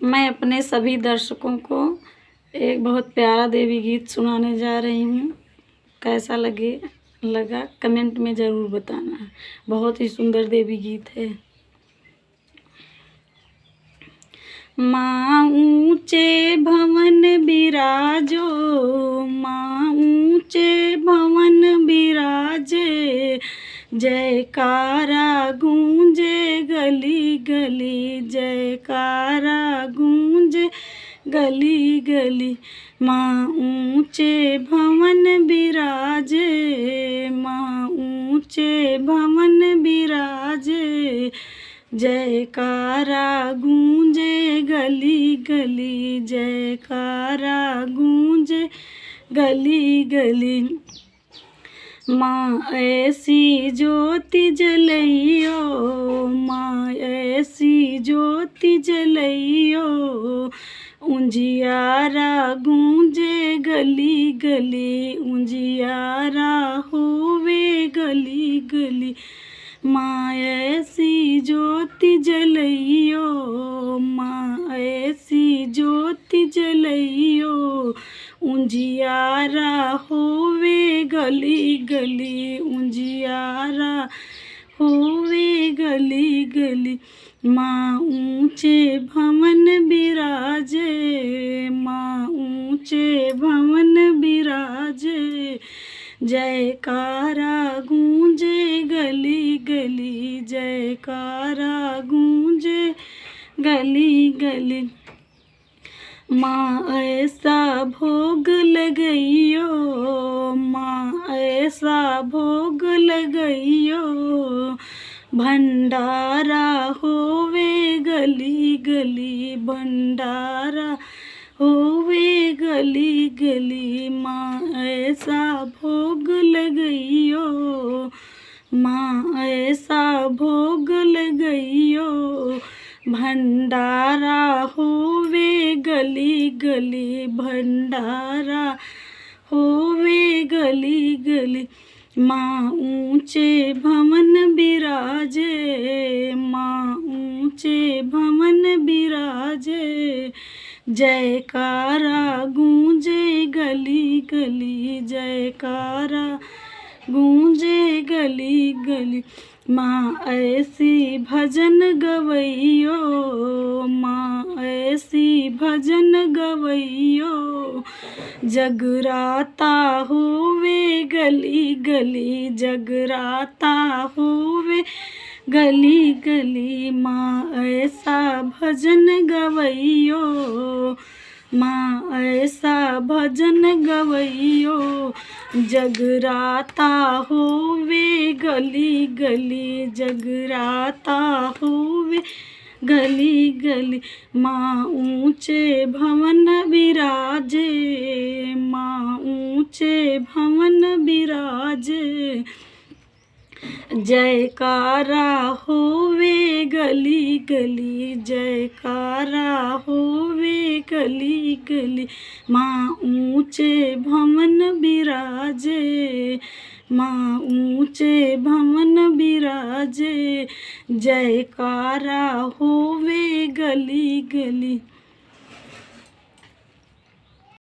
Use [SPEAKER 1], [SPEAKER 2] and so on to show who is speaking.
[SPEAKER 1] मैं अपने सभी दर्शकों को एक बहुत प्यारा देवी गीत सुनाने जा रही हूँ। कैसा लगा कमेंट में ज़रूर बताना। बहुत ही सुंदर देवी गीत है। माँ ऊँचे भवन बिराजो, माँ ऊँचे भवन बिराजे, जयकारा गूंजे गली गली, जयकारा गूंजे गली गली। माँ ऊँचे भवन बिराजे, माँ ऊँचे भवन बिराजे, जयकारा गूंजे गली गली, जयकारा गूंजे गली गली। माँ ऐसी ज्योति जलइयो, माँ ऐसी ज्योति जलइयो, उजियारा गूंजे गली गली, उजियारा होवे गली गली। माँ ऐसी ज्योति जलइयो, माँ ऐसी ज्योति जलइयो, उजियारा होवे गली गली, उजियारा होवे गली गली। माँ ऊँचे भवन बिराजे, माँ ऊँचे भवन बिराजे, जयकारा गूंजे गली गली, जयकारा गूंजे गली गली। माँ ऐसा भोग लगइयो, माँ ऐसा भोग लगइयो, भंडारा होवे गली गली, भंडारा होवे गली गली। माँ ऐसा भोग लगइयो, माँ ऐसा भोग लगइयो, भंडारा होवे गली गली, भंडारा होवे गली गली। माँ ऊँचे भवन बिराजे, माँ ऊँचे भवन बिराजे, जयकारा गूंजे गली गली, जयकारा गूंजे गली गली। माँ ऐसी भजन गवइयो, माँ ऐसी भजन गवइयो, जगराता होवे गली गली, जगराता होवे गली गली। माँ ऐसा भजन गवइयो, माँ ऐसा भजन गवइयो, जगराता होवे गली गली, जगराता होवे गली गली। माँ ऊँचे भवन बिराजे, माँ ऊँचे भवन बिराजे, जयकारा होवे गली गली, जयकारा होवे गली गली। माँ ऊँचे भवन बिराजे, माँ ऊँचे भवन बिराजे, जयकारा होवे गली गली।